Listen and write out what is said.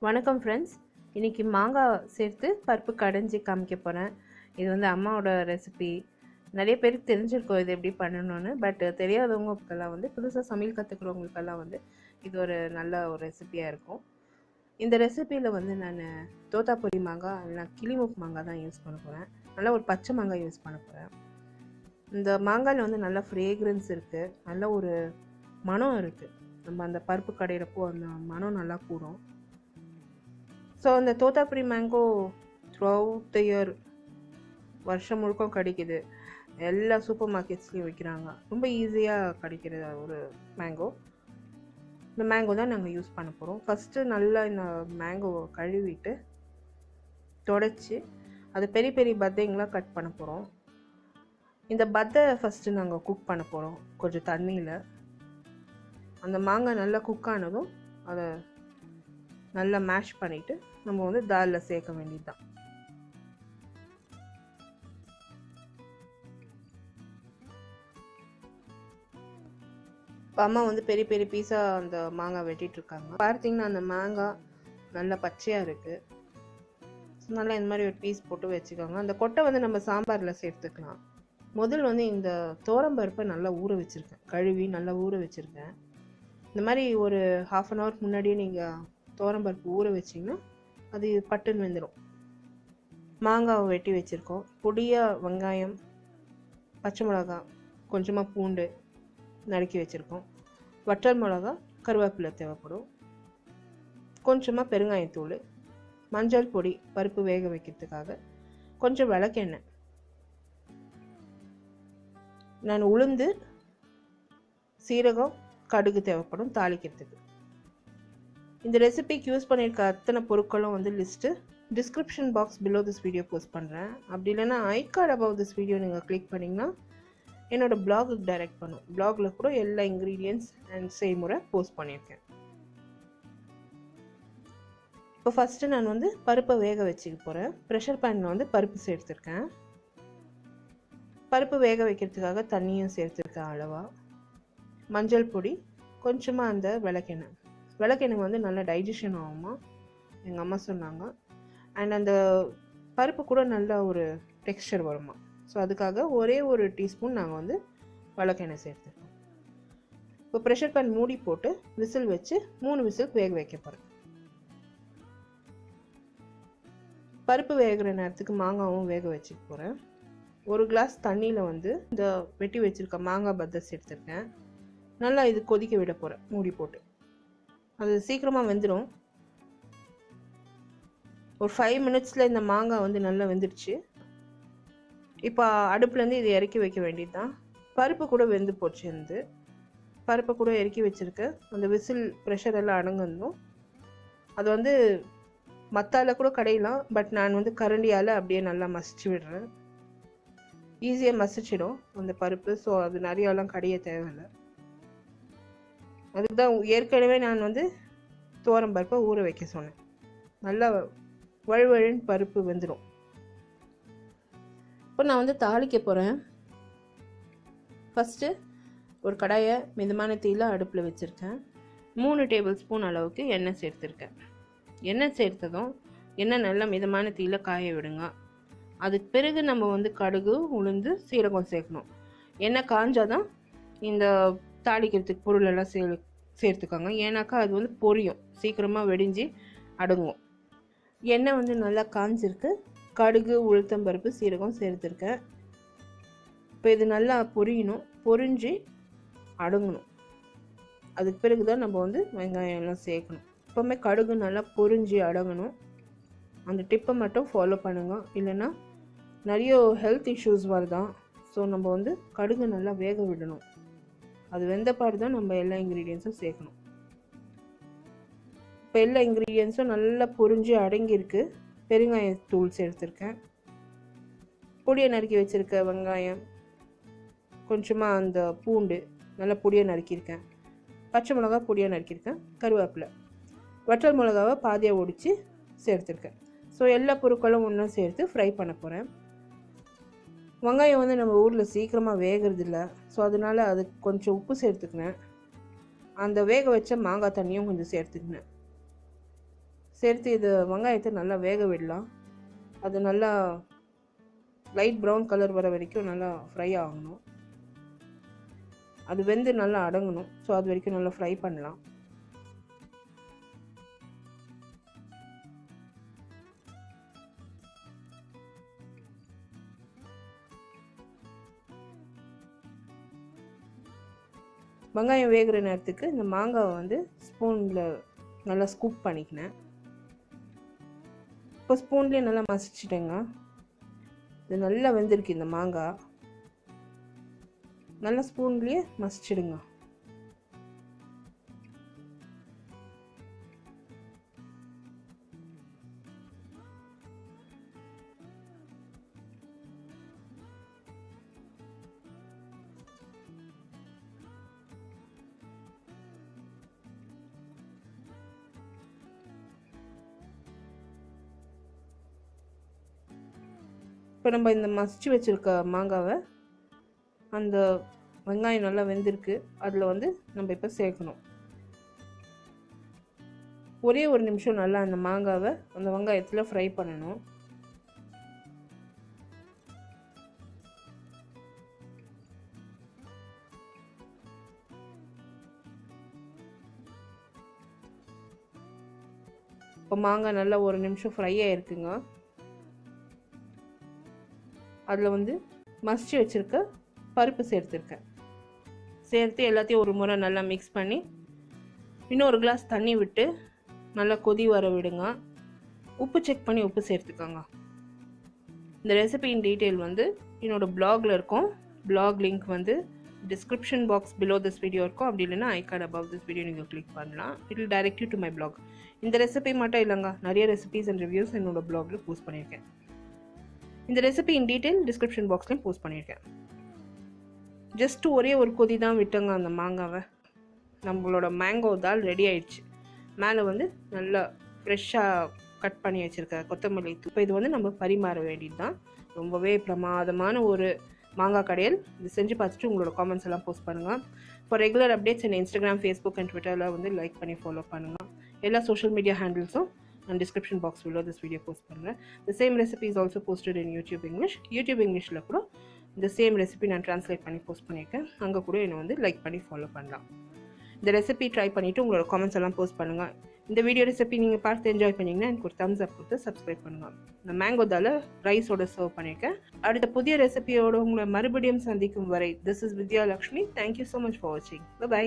வணக்கம் ஃப்ரெண்ட்ஸ். இன்றைக்கி மாங்காய் சேர்த்து பருப்பு கடைஞ்சி காமிக்க போகிறேன். இது வந்து அம்மாவோட ரெசிபி. நிறைய பேருக்கு தெரிஞ்சிருக்கோம் இது எப்படி பண்ணணும்னு. பட் தெரியாதவங்களுக்கெல்லாம் வந்து புதுசாக சமையல் கற்றுக்கிறவங்களுக்கெல்லாம் வந்து இது ஒரு நல்ல ஒரு ரெசிபியாக இருக்கும். இந்த ரெசிப்பியில் வந்து நான் தோத்தாபுரி மாங்காய் இல்லைனா கிளிமூக்கு மாங்காய் தான் யூஸ் பண்ண போகிறேன். நல்லா ஒரு பச்சை மாங்காய் யூஸ் பண்ண போகிறேன். இந்த மாங்காயில் வந்து நல்ல ஃப்ரேக்ரன்ஸ் இருக்குது, நல்ல ஒரு மனம் இருக்குது. நம்ம அந்த பருப்பு கடையிறப்போ அந்த மனம் நல்லா கூடும். ஸோ அந்த Totapuri mango through out the year வருஷம் முழுக்கம் கிடைக்கிது. எல்லா சூப்பர் மார்க்கெட்ஸ்லேயும் விற்கிறாங்க. ரொம்ப ஈஸியாக கிடைக்கிற ஒரு மேங்கோ. இந்த மேங்கோ தான் நாங்கள் யூஸ் பண்ண போகிறோம். ஃபஸ்ட்டு நல்லா இந்த மேங்கோவை கழுவிட்டு தொடச்சி அது பெரிய பெரிய பத்தைங்களாக கட் பண்ண போகிறோம். இந்த பத்தை ஃபஸ்ட்டு நாங்கள் குக் பண்ண போகிறோம் கொஞ்சம் தண்ணியில். அந்த மாங்காய் நல்லா குக் ஆனதும் அதை நல்லா மேஷ் பண்ணிவிட்டு நம்ம வந்து தாலில் சேர்க்க வேண்டியது தான். அம்மா வந்து பெரிய பெரிய பீஸாக அந்த மாங்காய் வெட்டிகிட்ருக்காங்க. பார்த்தீங்கன்னா அந்த மாங்காய் நல்லா பச்சையாக இருக்குது. நல்லா இந்த மாதிரி ஒரு பீஸ் போட்டு வச்சுக்கோங்க. அந்த கொட்டை வந்து நம்ம சாம்பாரில் சேர்த்துக்கலாம். முதல் வந்து இந்த தோரம்பருப்பை நல்லா ஊற வச்சுருக்கேன், கழுவி நல்லா ஊற வச்சுருக்கேன். இந்த மாதிரி ஒரு 1/2 அன் ஹவர் முன்னாடியே நீங்கள் தோரம்பருப்பு ஊற வச்சிங்கன்னா அது பட்டுன்னு வெந்துடும். மாங்காவை வெட்டி வச்சுருக்கோம். பொடியாக வெங்காயம், பச்சை மிளகா, கொஞ்சமாக பூண்டு நறுக்கி வச்சுருக்கோம். வற்றல் மிளகா, கருவேப்பிலை தேவைப்படும். கொஞ்சமாக பெருங்காயத்தூள், மஞ்சள் பொடி பருப்பு வேக வைக்கிறதுக்காக, கொஞ்சம் விளக்கெண்ணெய். நான் உளுந்து, சீரகம், கடுகு தேவைப்படும் தாளிக்கிறதுக்கு. இந்த ரெசிபிக்கு யூஸ் பண்ணியிருக்க அத்தனை பொருட்களும் வந்து list description box below this video post பண்ணுறேன். அப்படி இல்லைன்னா I card above this video நீங்கள் கிளிக் பண்ணிங்கன்னா என்னோடய பிளாகுக்கு டைரக்ட் பண்ணும். பிளாகில் கூட எல்லா இன்க்ரீடியன்ட்ஸ் அண்ட் செய்முறை போஸ்ட் பண்ணியிருக்கேன். இப்போ ஃபஸ்ட்டு நான் வந்து பருப்பை வேக வச்சுக்க போகிறேன். ப்ரெஷர் பேனில் வந்து பருப்பு சேர்த்துருக்கேன். பருப்பு வேக வைக்கிறதுக்காக தண்ணியும் சேர்த்துருக்கேன் அளவாக. மஞ்சள் பொடி, கொஞ்சமாக அந்த விளக்கெண்ணெய் வந்து நல்லா டைஜஷன் ஆகுமா எங்கள் அம்மா சொன்னாங்க. அண்ட் அந்த பருப்பு கூட நல்ல ஒரு டெக்ஸ்சர் வருமா. ஸோ அதுக்காக ஒரே ஒரு டீஸ்பூன் நாங்கள் வந்து விளக்கெண்ணெய் சேர்த்துருக்கோம். இப்போ ப்ரெஷர் பேன் மூடி போட்டு விசில் வச்சு 3 விசிலுக்கு வேக வைக்க போகிறேன். பருப்பு வேகிற நேரத்துக்கு மாங்காவும் வேக வச்சுக்க போகிறேன். 1 கிளாஸ் தண்ணியில் வந்து இந்த வெட்டி வச்சுருக்க மாங்காய் பத்தை சேர்த்துருக்கேன். நல்லா இது கொதிக்க விட போகிறேன் மூடி போட்டு. அது சீக்கிரமாக வெந்துடும். ஒரு 5 மினிட்ஸில் இந்த மாங்காய் வந்து நல்லா வெந்துடுச்சு. இப்போ அடுப்புலேருந்து இதை இறக்கி வைக்க வேண்டியது தான். பருப்பு கூட வெந்து போச்சு. இருந்து பருப்பை கூட இறக்கி வச்சுருக்கேன். அந்த விசில் ப்ரெஷர் எல்லாம் அடங்கிருந்தோம். அது வந்து மத்தால கூட கடையலாம். பட் நான் வந்து கரண்டியால் அப்படியே நல்லா மசிச்சு விடுறேன். ஈஸியாக மசிச்சிடும் அந்த பருப்பு. ஸோ அது நிறையாலாம் கடைய தேவையில்லை. அதுக்கு தான் ஏற்கனவே நான் வந்து பருப்பை ஊற வைக்க சொன்னேன். நல்லா வழுவழுன்னு பருப்பு வெந்துடும். இப்போ நான் வந்து தாளிக்க போகிறேன். ஃபஸ்ட்டு ஒரு கடாயை மிதமான தீயில் அடுப்பில் வச்சுருக்கேன். 3 டேபிள் ஸ்பூன் அளவுக்கு எண்ணெய் சேர்த்துருக்கேன். எண்ணெய் சேர்த்ததும் எண்ணெய் நல்லா மிதமான தீயில் காய விடுங்க. அதுக்கு பிறகு நம்ம வந்து கடுகு, உளுந்து, சீரகம் சேர்க்கணும். எண்ணெய் காஞ்சாதான் இந்த தாளிக்கிறதுக்கு பொருளெல்லாம் சேர்த்துக்கோங்க. ஏன்னாக்கா அது வந்து பொரியும், சீக்கிரமாக வெடிஞ்சு அடங்கும். எண்ணெய் வந்து நல்லா காஞ்சிருக்கு. கடுகு, உளுத்தம்பருப்பு, சீரகம் சேர்த்துருக்கேன். இப்போ இது நல்லா பொரியணும், பொரிஞ்சு அடங்கணும். அதுக்கு பிறகு தான் நம்ம வந்து வெங்காயம் எல்லாம் சேர்க்கணும். எப்போவுமே கடுகு நல்லா பொரிஞ்சு அடங்கணும். அந்த டிப்பை மட்டும் ஃபாலோ பண்ணுங்க, இல்லைன்னா நிறைய ஹெல்த் இஷ்யூஸ் வருதான். ஸோ நம்ம வந்து கடுகு நல்லா வேக விடணும். அது வெந்த பாடு தான் நம்ம எல்லா இன்க்ரீடியன்ஸும் சேர்க்கணும். இப்போ எல்லா இன்க்ரீடியன்ஸும் நல்லா பொரிஞ்சு அடங்கியிருக்கு. பெருங்காயத்தூள் சேர்த்துருக்கேன். பொடியை நறுக்கி வச்சுருக்க வெங்காயம், கொஞ்சமாக அந்த பூண்டு நல்லா பொடியை நறுக்கியிருக்கேன். பச்சை மிளகா பொடியாக நறுக்கியிருக்கேன். கருவேப்பிலை, வற்றல் மிளகாவை பாதியாக ஒடிச்சு சேர்த்துருக்கேன். ஸோ எல்லா பொருட்களும் ஒன்றா சேர்த்து ஃப்ரை பண்ண போகிறேன். வெங்காயம் வந்து நம்ம ஊரில் சீக்கிரமாக வேகிறதில்ல. ஸோ அதனால் அதுக்கு கொஞ்சம் உப்பு சேர்த்துக்கினேன். அந்த வேக வச்ச மாங்காய் தண்ணியும் கொஞ்சம் சேர்த்துக்கினேன். சேர்த்து இது வெங்காயத்தை நல்லா வேக விடலாம். அது நல்லா லைட் ப்ரௌன் கலர் வர வரைக்கும் நல்லா ஃப்ரை ஆகணும். அது வெந்து நல்லா அடங்கணும். ஸோ அது வரைக்கும் நல்லா ஃப்ரை பண்ணலாம். வெங்காயம் வேகிற நேரத்துக்கு இந்த மாங்காவை வந்து ஸ்பூனில் நல்லா ஸ்கூப் பண்ணிக்கினேன். இப்போ ஸ்பூன்லேயே நல்லா மசிச்சிட்டேங்க. இது நல்லா வெந்திருக்கு. இந்த மாங்காய் நல்லா ஸ்பூன்லேயே மசிச்சிடுங்க. இப்போ நம்ம இந்த மசிச்சு வச்சுருக்க மாங்காவை அந்த வெங்காயம் நல்லா வெந்திருக்கு அதில் வந்து நம்ம இப்போ சேர்க்கணும். ஒரே ஒரு நிமிஷம் நல்லா அந்த மாங்காவை அந்த வெங்காயத்தில் ஃப்ரை பண்ணணும். இப்போ மாங்காய் நல்லா ஒரு நிமிஷம் ஃப்ரை ஆகிருக்குங்க. அதில் வந்து மசிச்சு வச்சுருக்க பருப்பு சேர்த்துருக்கேன். சேர்த்து எல்லாத்தையும் ஒரு முறை நல்லா மிக்ஸ் பண்ணி இன்னொரு கிளாஸ் தண்ணி விட்டு நல்லா கொதி வர விடுங்க. உப்பு செக் பண்ணி உப்பு சேர்த்துக்கோங்க. இந்த ரெசிபியின் டீட்டெயில் வந்து என்னோடய பிளாகில் இருக்கும். பிளாக் லிங்க் வந்து description box below this video இருக்கும். அப்படி இல்லைன்னா I card above this video நீங்கள் கிளிக் பண்ணலாம். It will direct you to my blog. இந்த ரெசிபி மட்டும் இல்லைங்க, நிறைய ரெசிபிஸ் அண்ட் ரிவ்யூஸ் என்னோடய பிளாகில் போஸ்ட் பண்ணியிருக்கேன். இந்த ரெசிபி இன் டீட்டெயில் டிஸ்கிரிப்ஷன் பாக்ஸ்லையும் போஸ்ட் பண்ணியிருக்கேன். ஜஸ்ட்டு ஒரே ஒரு கொதி தான் விட்டங்க அந்த மாங்காவை. நம்மளோட மேங்கோ தால் ரெடி ஆயிடுச்சு. மேலே வந்து நல்லா ஃப்ரெஷ்ஷாக கட் பண்ணி வச்சுருக்க கொத்தமல்லி தூள். இப்போ இது வந்து நம்ம பரிமாற வேண்டியது தான். ரொம்பவே பிரமாதமான ஒரு மாங்காய் கடையல். இது செஞ்சு பார்த்துட்டு உங்களோட காமெண்ட்ஸ் எல்லாம் போஸ்ட் பண்ணுங்கள். ஃபார் ரெகுலர் அப்டேட்ஸ் என்ன இன்ஸ்டாகிராம், ஃபேஸ்புக் அண்ட் ட்விட்டரில் வந்து லைக் பண்ணி ஃபாலோ பண்ணுங்கள். எல்லா சோஷியல் மீடியா ஹேண்டில்ஸும் and description box below this video post பண்ணுறேன். The same recipe is also posted in YouTube English. YouTube Englishல கூட இந்த சேம் ரெசிபி நான் ட்ரான்ஸ்லேட் பண்ணி போஸ்ட் பண்ணியிருக்கேன். அங்கே கூட என்னை வந்து லைக் பண்ணி ஃபாலோ பண்ணலாம். இந்த ரெசிபி ட்ரை பண்ணிவிட்டு உங்களோட காமெண்ட்ஸ் எல்லாம் போஸ்ட் பண்ணுங்கள். இந்த வீடியோ ரெசிபி நீங்கள் பார்த்து என்ஜாய் பண்ணிங்கன்னா எனக்கு ஒரு தம்ஸ் அப் கொடுத்து சப்ஸ்கிரைப் பண்ணுங்கள். இந்த மேங்கோ தால் ரைஸோட சர்வ் பண்ணியிருக்கேன். அடுத்த புதிய ரெசிபியோட உங்களை மறுபடியும் சந்திக்கும் வரை, this is Vidya Lakshmi. Thank you so much for வாட்சிங். பை.